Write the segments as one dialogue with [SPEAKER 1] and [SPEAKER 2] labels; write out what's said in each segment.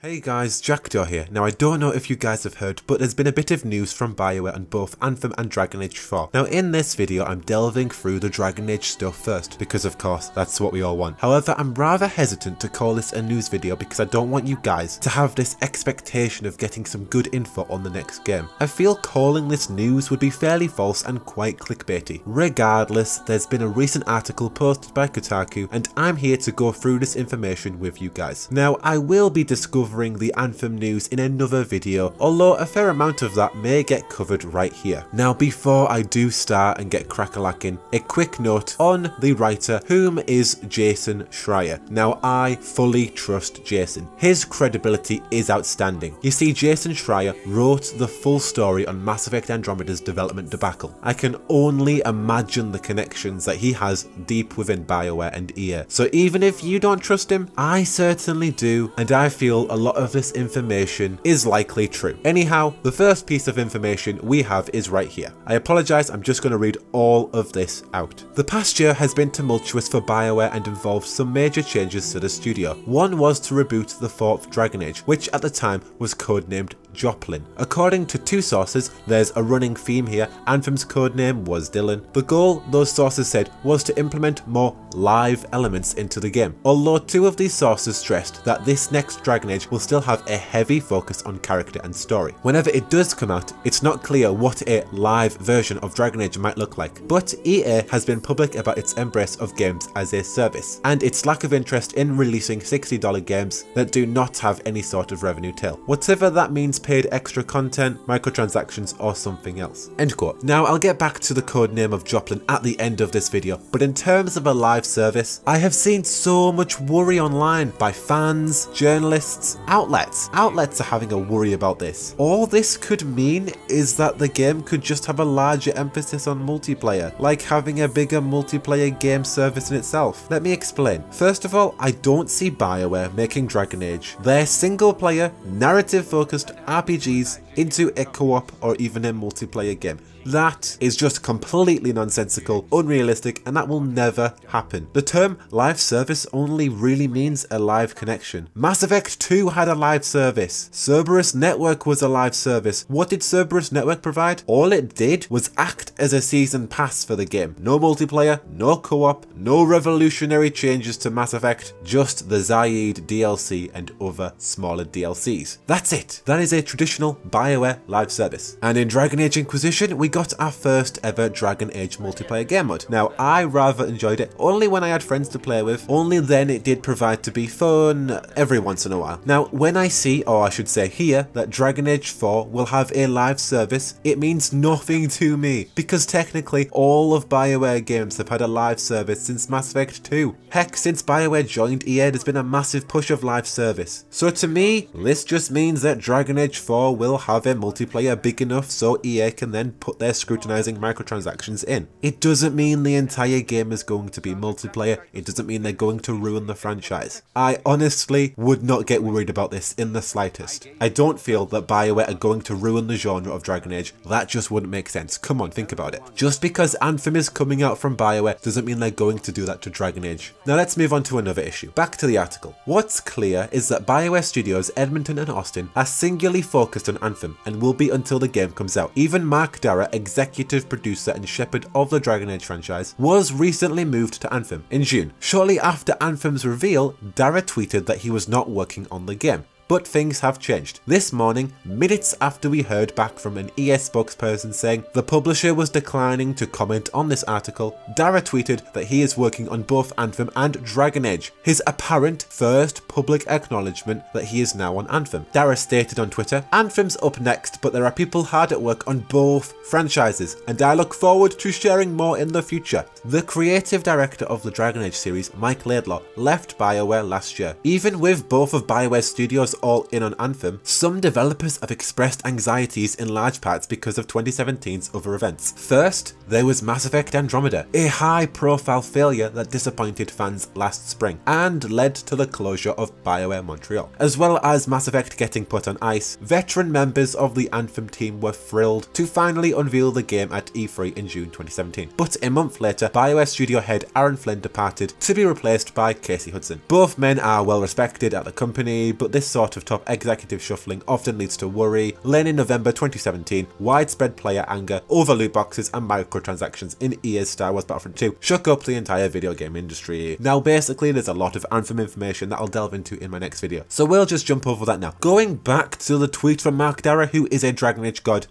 [SPEAKER 1] Hey guys, Jackdaw here. Now I don't know if you guys have heard, but there's been a bit of news from BioWare on both Anthem and Dragon Age 4. Now in this video I'm delving through the Dragon Age stuff first, because of course that's what we all want. However, I'm rather hesitant to call this a news video because I don't want you guys to have this expectation of getting some good info on the next game. I feel calling this news would be fairly false and quite clickbaity. Regardless, there's been a recent article posted by Kotaku and I'm here to go through this information with you guys. Now I will be discovering the Anthem news in another video, although a fair amount of that may get covered right here. Now before I do start and get crack-a-lacking, a quick note on the writer, whom is Jason Schreier. Now I fully trust Jason. His credibility is outstanding. You see, Jason Schreier wrote the full story on Mass Effect Andromeda's development debacle. I can only imagine the connections that he has deep within BioWare and EA. So even if you don't trust him, I certainly do, and I feel a lot of this information is likely true. Anyhow, the first piece of information we have is right here. I apologise, I'm just going to read all of this out. The past year has been tumultuous for BioWare and involved some major changes to the studio. One was to reboot the 4th Dragon Age, which at the time was codenamed Joplin. According to two sources, there's a running theme here. Anthem's codename was Dylan. The goal, those sources said, was to implement more live elements into the game. Although two of these sources stressed that this next Dragon Age will still have a heavy focus on character and story. Whenever it does come out, it's not clear what a live version of Dragon Age might look like, but EA has been public about its embrace of games as a service, and its lack of interest in releasing $60 games that do not have any sort of revenue tail. Whatever that means, paid extra content, microtransactions, or something else. End quote. Now I'll get back to the codename of Joplin at the end of this video, but in terms of a live service, I have seen so much worry online by fans, journalists, outlets. Outlets are having a worry about this. All this could mean is that the game could just have a larger emphasis on multiplayer, like having a bigger multiplayer game service in itself. Let me explain. First of all, I don't see BioWare making Dragon Age, their single player, narrative focused RPGs, into a co-op or even a multiplayer game. That is just completely nonsensical, unrealistic, and that will never happen. The term live service only really means a live connection. Mass Effect 2 had a live service. Cerberus Network was a live service. What did Cerberus Network provide? All it did was act as a season pass for the game. No multiplayer, no co-op, no revolutionary changes to Mass Effect, just the Zaid DLC and other smaller DLCs. That's it. That is a traditional BioWare live service. And in Dragon Age Inquisition, we got our first ever Dragon Age multiplayer game mode. Now, I rather enjoyed it only when I had friends to play with. Only then it did provide to be fun every once in a while. Now, when I see, or I should say hear, that Dragon Age 4 will have a live service, it means nothing to me, because technically all of BioWare games have had a live service since Mass Effect 2. Heck, since BioWare joined EA, there's been a massive push of live service. So to me, this just means that Dragon Age 4 will have a multiplayer big enough so EA can then put their scrutinizing microtransactions in. It doesn't mean the entire game is going to be multiplayer. It doesn't mean they're going to ruin the franchise. I honestly would not get worried about this in the slightest. I don't feel that BioWare are going to ruin the genre of Dragon Age. That just wouldn't make sense. Come on, think about it. Just because Anthem is coming out from BioWare doesn't mean they're going to do that to Dragon Age. Now let's move on to another issue. Back to the article. What's clear is that BioWare Studios Edmonton and Austin are singularly focused on Anthem and will be until the game comes out. Even Mark Darrah, executive producer and shepherd of the Dragon Age franchise, was recently moved to Anthem in June. Shortly after Anthem's reveal, Darrah tweeted that he was not working on the game. But things have changed. This morning, minutes after we heard back from an EA spokesperson saying the publisher was declining to comment on this article, Darrah tweeted that he is working on both Anthem and Dragon Age, his apparent first public acknowledgement that he is now on Anthem. Darrah stated on Twitter, "Anthem's up next, but there are people hard at work on both franchises, and I look forward to sharing more in the future." The creative director of the Dragon Age series, Mike Laidlaw, left BioWare last year. Even with both of BioWare's studios all in on Anthem, some developers have expressed anxieties in large parts because of 2017's other events. First, there was Mass Effect Andromeda, a high-profile failure that disappointed fans last spring and led to the closure of BioWare Montreal. As well as Mass Effect getting put on ice, veteran members of the Anthem team were thrilled to finally unveil the game at E3 in June 2017. But a month later, BioWare studio head Aaron Flynn departed to be replaced by Casey Hudson. Both men are well respected at the company, but this sort sort of top executive shuffling often leads to worry, lane in November 2017, widespread player anger over loot boxes and microtransactions in EA's Star Wars Battlefront 2 shook up the entire video game industry. Now basically there's a lot of Anthem information that I'll delve into in my next video, so we'll just jump over that now. Going back to the tweet from Mark Darrah, who is a Dragon Age god.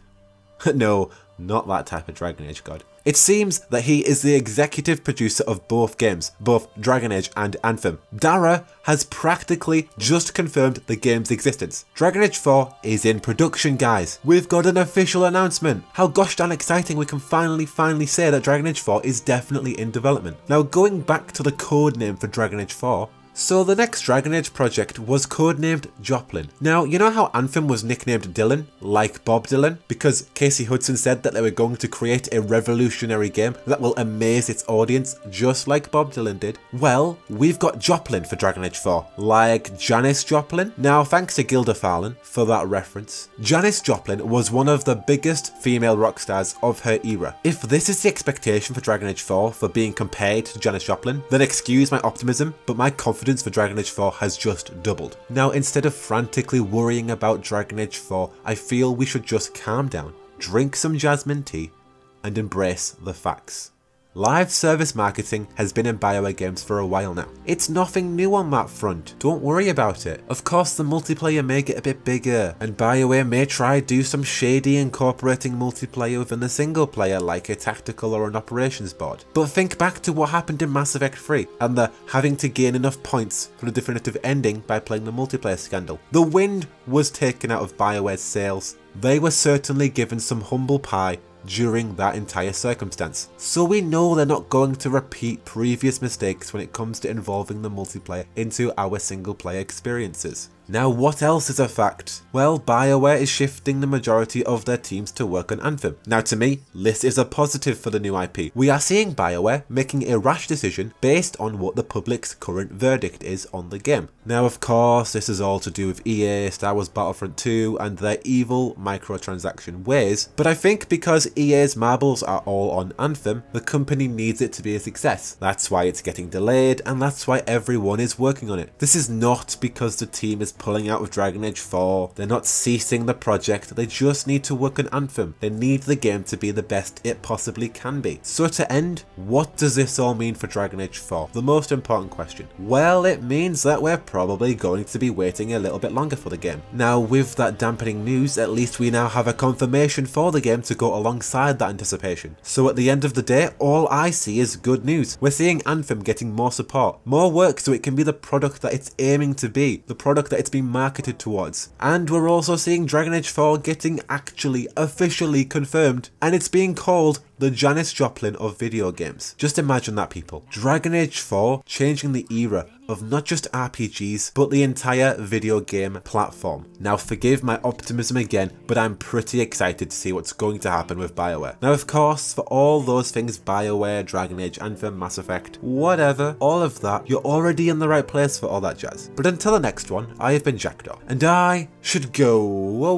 [SPEAKER 1] No, not that type of Dragon Age god. It seems that he is the executive producer of both games, both Dragon Age and Anthem. Darrah has practically just confirmed the game's existence. Dragon Age 4 is in production, guys. We've got an official announcement. How gosh darn exciting we can finally say that Dragon Age 4 is definitely in development. Now going back to the code name for Dragon Age 4, so the next Dragon Age project was codenamed Joplin. Now, you know how Anthem was nicknamed Dylan, like Bob Dylan? Because Casey Hudson said that they were going to create a revolutionary game that will amaze its audience, just like Bob Dylan did. Well, we've got Joplin for Dragon Age 4, like Janis Joplin. Now, thanks to Gilda Farland for that reference. Janis Joplin was one of the biggest female rock stars of her era. If this is the expectation for Dragon Age 4 for being compared to Janis Joplin, then excuse my optimism, but my confidence for Dragon Age 4 has just doubled. Now, instead of frantically worrying about Dragon Age 4, I feel we should just calm down, drink some jasmine tea, and embrace the facts. Live service marketing has been in BioWare games for a while now. It's nothing new on that front, don't worry about it. Of course the multiplayer may get a bit bigger, and BioWare may try do some shady incorporating multiplayer within the single player like a tactical or an operations board. But think back to what happened in Mass Effect 3 and the having to gain enough points for the definitive ending by playing the multiplayer scandal. The wind was taken out of BioWare's sails. They were certainly given some humble pie during that entire circumstance. So we know they're not going to repeat previous mistakes when it comes to involving the multiplayer into our single player experiences. Now what else is a fact? Well, BioWare is shifting the majority of their teams to work on Anthem. Now to me, this is a positive for the new IP. We are seeing BioWare making a rash decision based on what the public's current verdict is on the game. Now of course this is all to do with EA, Star Wars Battlefront 2 and their evil microtransaction ways, but I think because EA's marbles are all on Anthem, the company needs it to be a success. That's why it's getting delayed and that's why everyone is working on it. This is not because the team is pulling out of Dragon Age 4, they're not ceasing the project, they just need to work on Anthem. They need the game to be the best it possibly can be. So to end, what does this all mean for Dragon Age 4? The most important question. Well, it means that we're probably going to be waiting a little bit longer for the game. Now with that dampening news, at least we now have a confirmation for the game to go alongside that anticipation. So at the end of the day, all I see is good news. We're seeing Anthem getting more support, more work so it can be the product that it's aiming to be, the product that it's been marketed towards. And we're also seeing Dragon Age 4 getting actually officially confirmed, and it's being called the Janis Joplin of video games. Just imagine that, people. Dragon Age 4 changing the era of not just RPGs, but the entire video game platform. Now forgive my optimism again, but I'm pretty excited to see what's going to happen with BioWare. Now of course, for all those things BioWare, Dragon Age, Anthem, Mass Effect, whatever, all of that, you're already in the right place for all that jazz. But until the next one, I have been Jackdaw, and I should go. Whoa.